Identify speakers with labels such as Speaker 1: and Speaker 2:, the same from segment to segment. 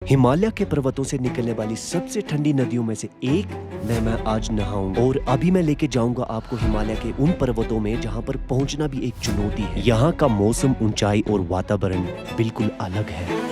Speaker 1: हिमालय के पर्वतों से निकलने वाली सबसे ठंडी नदियों में से एक में मैं आज नहाऊंगा और अभी मैं लेके जाऊंगा आपको हिमालय के उन पर्वतों में जहां पर पहुंचना भी एक चुनौती है। यहाँ का मौसम, ऊंचाई और वातावरण बिल्कुल अलग है।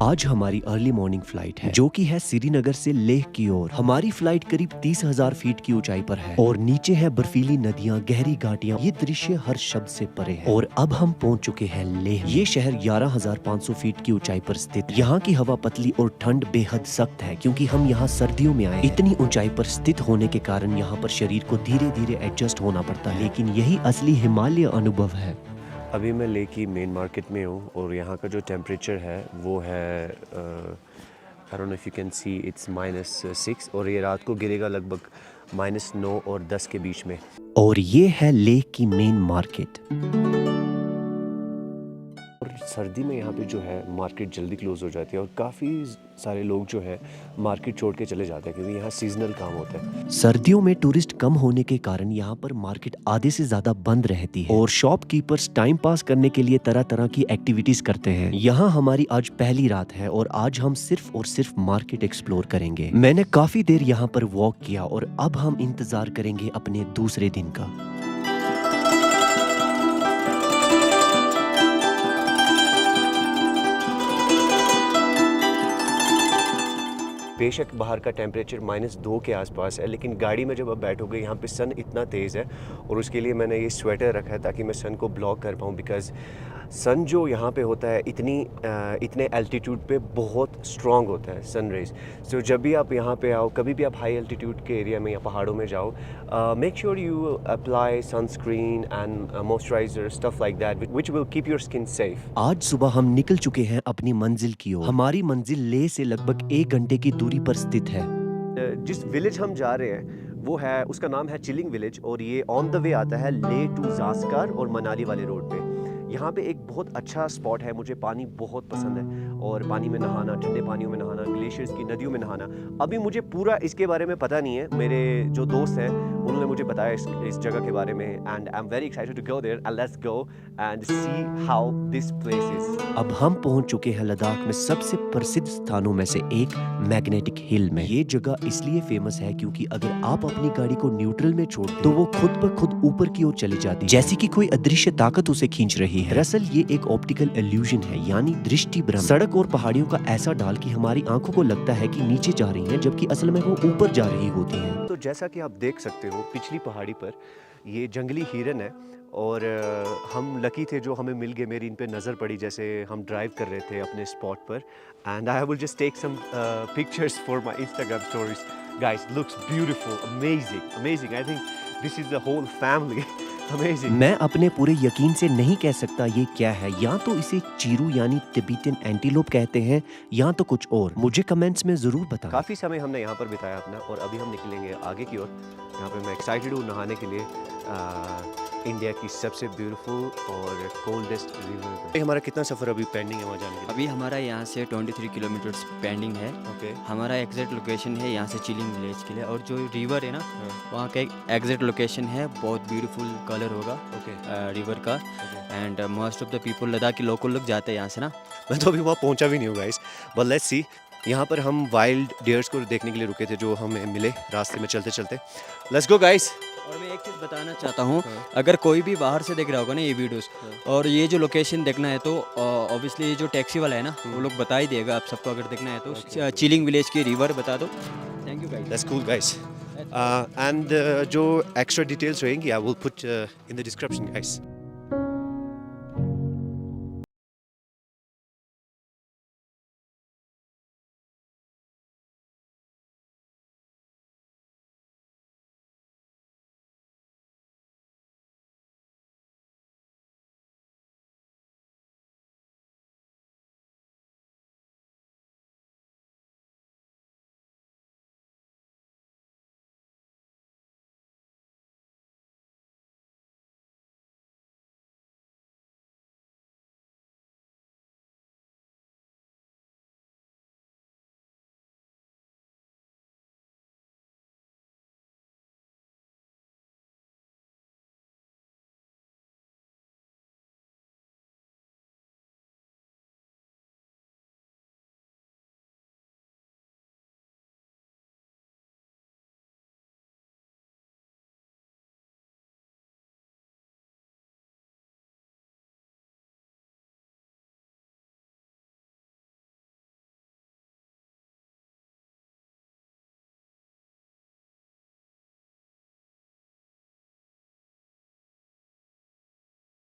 Speaker 1: आज हमारी अर्ली मॉर्निंग फ्लाइट है जो कि है श्रीनगर से लेह की ओर। हमारी फ्लाइट करीब 30,000 फीट की ऊंचाई पर है और नीचे है बर्फीली नदियां, गहरी घाटियां। ये दृश्य हर शब्द से परे है। और अब हम पहुंच चुके हैं लेह। ये शहर 11,500 फीट की ऊंचाई पर स्थित। यहाँ की हवा पतली और ठंड बेहद सख्त है क्योंकि हम यहाँ सर्दियों में आए हैं। इतनी ऊंचाई पर स्थित होने के कारण यहाँ पर शरीर को धीरे धीरे एडजस्ट होना पड़ता है, लेकिन यही असली हिमालय अनुभव है। अभी मैं लेह की मेन मार्केट में हूँ और यहाँ का जो टेम्परेचर है वो है I don't know if you can see, it's -6 और ये रात को गिरेगा लगभग -9 और 10 के बीच में। और ये है लेह की मेन मार्केट। और सर्दी में यहाँ पे जो है मार्केट जल्दी क्लोज हो जाती है और काफ़ी सारे लोग जो है मार्केट छोड़ के चले जाते हैं क्योंकि यहाँ सीजनल काम होता है। सर्दियों में टूरिस्ट कम होने के कारण यहाँ पर मार्केट आधे से ज्यादा बंद रहती है और शॉपकीपर्स टाइम पास करने के लिए तरह तरह की एक्टिविटीज करते हैं। यहाँ हमारी आज पहली रात है और आज हम सिर्फ और सिर्फ मार्केट एक्सप्लोर करेंगे। मैंने काफी देर यहाँ पर वॉक किया और अब हम इंतजार करेंगे अपने दूसरे दिन का। बेशक बाहर का टेम्परेचर -2 के आसपास है, लेकिन गाड़ी में जब आप बैठोगे यहाँ पे सन इतना तेज़ है और उसके लिए मैंने ये स्वेटर रखा है ताकि मैं सन को ब्लॉक कर पाऊँ। बिकॉज़ सन जो यहाँ पे होता है इतने एल्टीट्यूड पे बहुत स्ट्रॉन्ग होता है सन रेज। सो जब भी आप यहाँ पे आओ, कभी भी आप हाई एल्टीट्यूड के एरिया में या पहाड़ों में जाओ, make sure you apply sunscreen and moisturiser, stuff like that which will keep your skin safe. आज सुबह हम निकल चुके हैं अपनी मंजिल की ओर। हमारी मंजिल लेह से लगभग 1 घंटे की दूरी पर स्थित है। जिस विलेज हम जा रहे हैं वो है, उसका नाम है चिलिंग विलेज और ये ऑन द वे आता है लेह टू ज़ास्कर और मनाली वाले रोड पे। यहाँ पे एक बहुत अच्छा स्पॉट है, मुझे पानी बहुत पसंद है और पानी में नहाना, ठंडे पानियों में नहाना, ग्लेशियर्स की नदियों में नहाना। अभी मुझे पूरा इसके बारे में पता नहीं है, मेरे जो दोस्त हैं उन्होंने मुझे बताया इस जगह के बारे में and I am very excited to go there and let's go and see how this place is. अब हम पहुंच चुके हैं लद्दाख में सबसे प्रसिद्ध स्थानों में से एक मैग्नेटिक हिल में। ये जगह इसलिए फेमस है क्योंकि अगर आप अपनी गाड़ी को न्यूट्रल में छोड़ तो वो खुद ब खुद ऊपर की ओर चली जाती है, जैसे कि कोई अदृश्य ताकत उसे खींच रही है। दरअसल ये एक ऑप्टिकल इल्यूजन है, यानी दृष्टि भ्रम। सड़क और पहाड़ियों का ऐसा डाल कि हमारी आंखों को लगता है कि नीचे जा रही हैं, जबकि असल में वो ऊपर जा रही होती हैं। तो जैसा कि आप देख सकते हो पिछली पहाड़ी पर ये जंगली हिरन है और हम लकी थे जो हमें मिल गए। मेरी इन पे नज़र पड़ी जैसे हम ड्राइव कर रहे थे अपने स्पॉट पर and I will just take some pictures for my Instagram stories. Guys, looks beautiful, amazing amazing. I think this is the whole family. Amazing. मैं अपने पूरे यकीन से नहीं कह सकता ये क्या है, या तो इसे चीरू यानी तिब्बतन एंटीलोप कहते हैं या तो कुछ और। मुझे कमेंट्स में जरूर बताएं। काफ़ी समय हमने यहाँ पर बिताया अपना और अभी हम निकलेंगे आगे की ओर। यहाँ पे मैं एक्साइटेड हूँ नहाने के लिए इंडिया की सबसे ब्यूटीफुल और कोल्डेस्ट रिवर। हमारा कितना सफ़र अभी पेंडिंग है वहाँ जाने के लिए?
Speaker 2: अभी हमारा यहाँ से 23 किलोमीटर्स पेंडिंग है।
Speaker 1: ओके।
Speaker 2: हमारा एग्जैक्ट लोकेशन है यहाँ से चिलिंग विलेज के लिए, और जो रिवर है ना वहाँ का एक एग्जैक्ट लोकेशन है, बहुत ब्यूटीफुल कलर होगा रिवर का। And most of the people, Ladakh के लोकल लोग जाते हैं यहाँ से ना।
Speaker 1: मैं तो अभी वहाँ पहुँचा भी नहीं हूँ गाइस, बट लेट्स सी। यहाँ पर हम वाइल्ड डियर्स को देखने के लिए रुके थे जो हमें मिले रास्ते में चलते चलते। Let's go guys.
Speaker 2: और मैं एक चीज़ बताना चाहता हूँ, अगर कोई भी बाहर से देख रहा होगा ना ये वीडियोस और ये जो लोकेशन देखना है तो ऑब्वियसली ये जो टैक्सी वाला है ना वो लोग बता ही देगा आप सबको। अगर देखना है तो चिलिंग विलेज की रिवर बता दो। Thank you guys.
Speaker 1: That's cool guys. And जो एक्स्ट्रा डिटेल्स रहेंगी I will put in the description guys.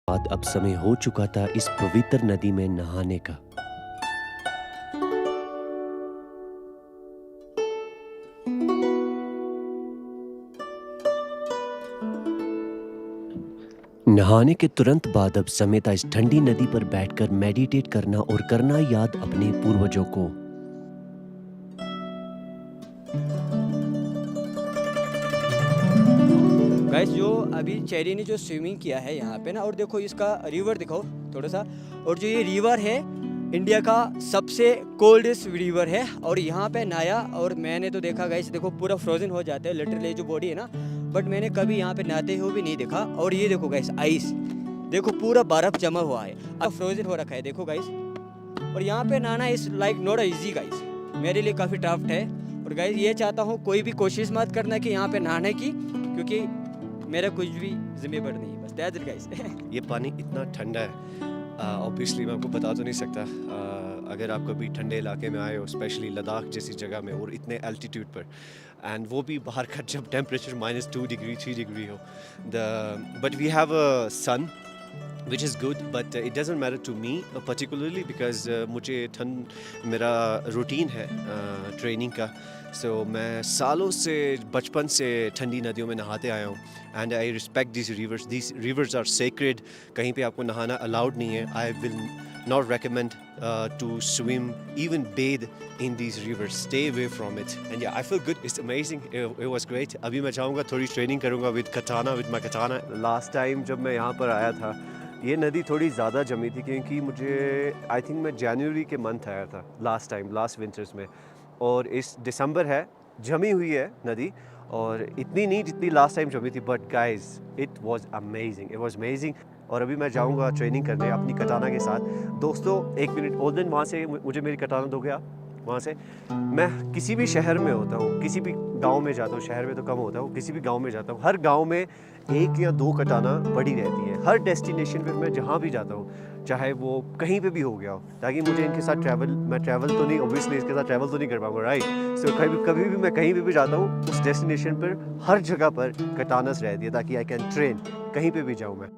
Speaker 1: बाद अब समय हो चुका था इस पवित्र नदी में नहाने का। नहाने के तुरंत बाद अब समय था इस ठंडी नदी पर बैठकर मेडिटेट करना और करना याद अपने पूर्वजों को।
Speaker 2: गाइस जो अभी चेरी ने जो स्विमिंग किया है यहाँ पे ना, और देखो इसका रिवर दिखाओ थोड़ा सा, और जो ये रिवर है इंडिया का सबसे कोल्डेस्ट रिवर है, और यहाँ पे नहाया और मैंने तो देखा गाइस, देखो पूरा फ्रोजन हो जाता है लिटरली जो बॉडी है ना, बट मैंने कभी यहाँ पे नहाते हुए भी नहीं देखा। और ये देखो गाइस आइस, देखो पूरा बर्फ जमा हुआ है, अब फ्रोजन हो रखा है देखो गाइस। और यहाँ पे नहाना is like not easy guys, मेरे लिए काफ़ी टफ है। और गाइस ये चाहता हूँ कोई भी कोशिश मत करना कि यहाँ पे नहाने की, क्योंकि मेरा कुछ भी जिम्मेदार नहीं है, बस दैट्स इट गाइस।
Speaker 1: ये पानी इतना ठंडा है, ऑब्वियसली मैं आपको बता तो नहीं सकता। अगर आप कभी ठंडे इलाके में आए हो, स्पेशली लद्दाख जैसी जगह में और इतने एल्टीट्यूड पर, एंड वो भी बाहर का जब टेम्परेचर -2 डिग्री 3 डिग्री हो, but we have a sun which is good, but it doesn't matter to me particularly because मुझे ठंड मेरा रूटीन है ट्रेनिंग का, सो मैं सालों से बचपन से ठंडी नदियों में नहाते आया हूँ, and I respect this rivers are sacred. कहीं पे आपको नहाना अलाउड नहीं है। I will not recommend to swim, even bathe in these rivers. Stay away from it. And yeah, I feel good. It's amazing. It was great. अभी मैं चाहूँगा थोड़ी ट्रेनिंग करूँगा with my katana. Last time जब मैं यहाँ पर आया था, ये नदी थोड़ी ज़्यादा जमी थी, क्योंकि मुझे आई थिंक मैं जनवरी के मंथ आया था लास्ट विंटर्स में, और इस दिसंबर है, जमी हुई है नदी, और इतनी नहीं जितनी लास्ट टाइम जमी थी, but guys it was amazing. और अभी मैं जाऊंगा ट्रेनिंग करने अपनी कटाना के साथ। दोस्तों एक मिनट, ओल्डन वहाँ से मुझे मेरी कटाना दोगे आप? वहाँ से मैं किसी भी शहर में होता हूँ, किसी भी गांव में जाता हूँ, शहर में तो कम होता हूँ, किसी भी गांव में जाता हूँ, हर गांव में 1 या 2 कटाना पड़ी रहती है। हर डेस्टिनेशन पे मैं जहाँ भी जाता हूँ, चाहे वो कहीं पे भी हो गया हो, ताकि मुझे इनके साथ मैं ट्रैवल तो नहीं, ऑब्वियसली इसके साथ ट्रैवल तो नहीं कर पाऊँगा, राइट। सो कभी भी मैं कहीं पे भी जाता हूँ, उस डेस्टिनेशन पर हर जगह पर कटानास रहती है, ताकि आई कैन ट्रेन कहीं पर भी जाऊँ मैं।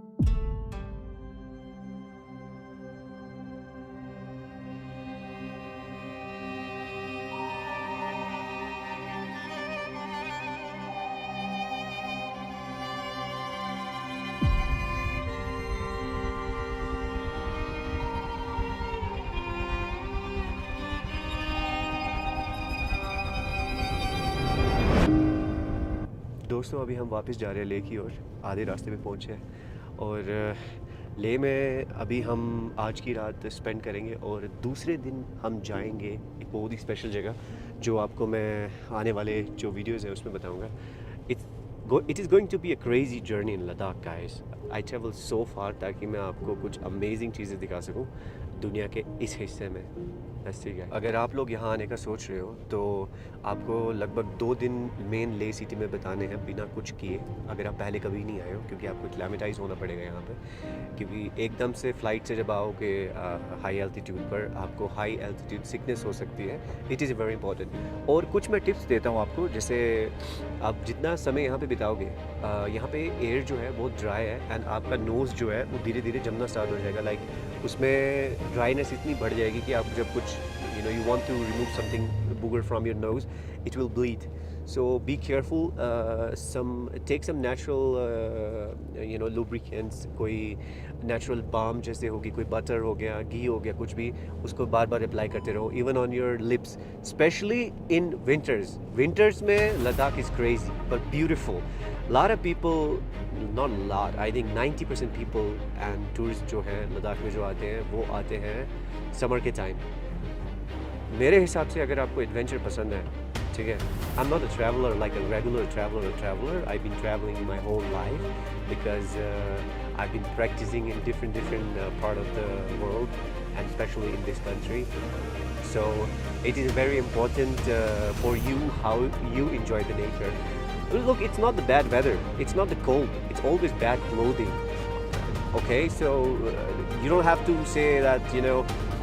Speaker 1: दोस्तों अभी हम वापस जा रहे हैं लेह की ओर, आधे रास्ते में पहुंचे हैं, और लेह में अभी हम आज की रात स्पेंड करेंगे, और दूसरे दिन हम जाएंगे एक बहुत ही स्पेशल जगह, जो आपको मैं आने वाले जो वीडियोज़ हैं उसमें बताऊंगा। It is going to be a crazy journey in Ladakh guys. I travel so far ताकि मैं आपको कुछ अमेजिंग चीज़ें दिखा सकूं दुनिया के इस हिस्से में। ठीक है, अगर आप लोग यहाँ आने का सोच रहे हो तो आपको लगभग 2 दिन मेन ले सिटी में बिताने हैं बिना कुछ किए, अगर आप पहले कभी नहीं आए हो, क्योंकि आपको एक्लेमेटाइज होना पड़ेगा यहाँ पे, क्योंकि एकदम से फ़्लाइट से जब आओगे हाई एल्टीट्यूड पर, आपको हाई एल्टीट्यूड सिकनेस हो सकती है। It is very important. और कुछ मैं टिप्स देता हूँ आपको, जैसे आप जितना समय यहाँ पे बिताओगे, यहाँ पे एयर जो है बहुत ड्राई है, एंड आपका नोज़ जो है वो धीरे धीरे जमना स्टार्ट हो जाएगा, लाइक उसमें ड्राइनेस इतनी बढ़ जाएगी कि आप जब कुछ you want to remove something booger from your nose, it will bleed. So be careful. Take some natural lubricants, कोई natural balm जैसे होगी, कोई butter हो गया, घी हो गया, कुछ भी, उसको बार बार अप्लाई करते रहो, even on your lips, especially in winters में Ladakh is crazy but beautiful. Lot of people, not a lot, I think 90% people and tourists जो हैं लद्दाख में जो आते हैं, वो आते हैं समर के टाइम। मेरे हिसाब से अगर आपको एडवेंचर पसंद है, ठीक है, I am not a traveller like a regular traveller, I been travelling my whole life because I been practising in different part of the world and specially in this country, so it is very important for you how you enjoy the nature. Look, it's not the bad weather, it's not the cold, it's always bad clothing. Okay, so you don't have to say that,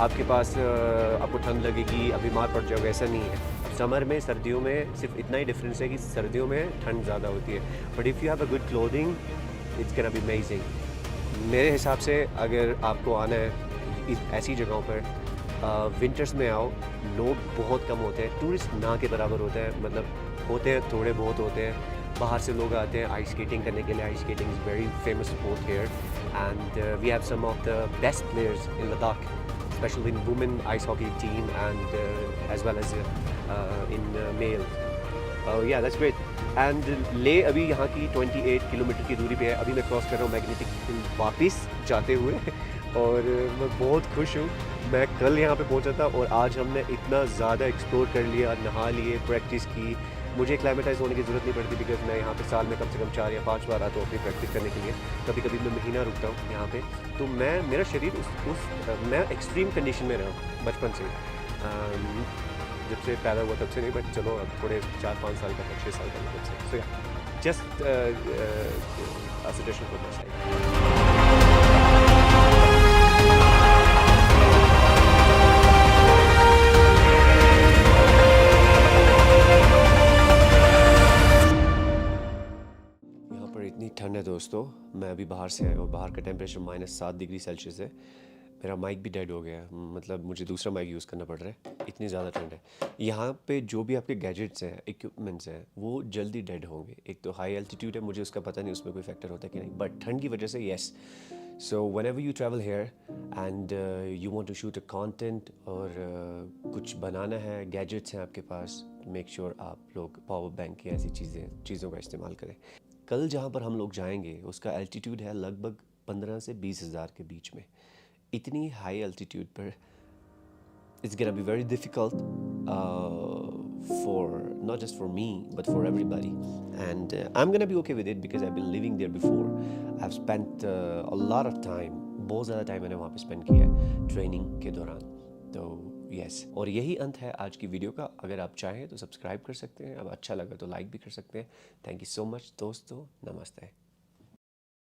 Speaker 1: आपके पास आपको ठंड लगेगी, आप बीमार पड़ जाओगे, ऐसा नहीं है। समर में, सर्दियों में सिर्फ इतना ही डिफरेंस है कि सर्दियों में ठंड ज़्यादा होती है, but if you have a good clothing it's gonna be amazing. मेरे हिसाब से अगर आपको आना है ऐसी जगहों पर विंटर्स में आओ, लोग बहुत कम होते हैं, टूरिस्ट ना के बराबर होते हैं, मतलब होते हैं थोड़े बहुत होते हैं। बाहर से लोग आते हैं आइस स्केटिंग करने के लिए। Ice skating is very famous sport here and we have some of the best players in Ladakh, especially in women ice hockey team and as well as in male. Yeah, that's great. And ले अभी यहाँ की 28 kilometre की दूरी पे है। अभी मैं क्रॉस कर रहा हूँ मैग्नेटिक हिल वापस जाते हुए और मैं बहुत खुश हूँ। मैं कल यहाँ पे पहुँचा था और आज हमने इतना ज़्यादा एक्सप्लोर कर लिया, नहा लिए, प्रैक्टिस की। मुझे एक्लाइमेटाइज होने की ज़रूरत नहीं पड़ती बिकॉज मैं यहाँ पे साल में कम से कम 4 या 5 बार आता हूँ अपनी प्रैक्टिस करने के लिए। कभी कभी मैं महीना रुकता हूँ यहाँ पे। तो मेरा शरीर मैं एक्सट्रीम कंडीशन में रहा हूँ बचपन से। जब से पैदा हुआ तब से नहीं, बट चलो अब थोड़े 4-5 साल का 6 साल का तब से। सो या just suggestion for my side. यहाँ पर इतनी ठंड है दोस्तों। मैं अभी बाहर से आया और बाहर का टेम्परेचर -7 डिग्री सेल्सियस है। मेरा माइक भी डेड हो गया है, मतलब मुझे दूसरा माइक यूज़ करना पड़ रहा है, इतनी ज़्यादा ठंड है। यहाँ पे जो भी आपके गैजेट्स हैं, इक्विपमेंट्स हैं, वो जल्दी डेड होंगे। एक तो हाई एल्टीट्यूड है, मुझे उसका पता नहीं उसमें कोई फैक्टर होता है कि नहीं, बट ठंड की वजह से yes. So whenever you travel here and you want to shoot a content और कुछ बनाना है, गैजेट्स हैं आपके पास, मेक श्योर आप लोग पावर बैंक की ऐसी चीज़ों का इस्तेमाल करें। कल जहाँ पर हम लोग जाएंगे उसका एल्टीट्यूड है लगभग 15 से 20 हज़ार के बीच में। इतनी हाई एल्टीट्यूड पर it's gonna be very difficult for not just for me but for everybody, and I'm gonna be okay with it because I've been living there before. I've spent a lot of time, बहुत ज़्यादा time मैंने वहाँ पे spend किया है training के दौरान। तो यस, और यही अंत है आज की वीडियो का। अगर आप चाहें तो सब्सक्राइब कर सकते हैं, अब अच्छा लगा तो लाइक भी कर सकते हैं। थैंक यू सो मच दोस्तों, नमस्ते।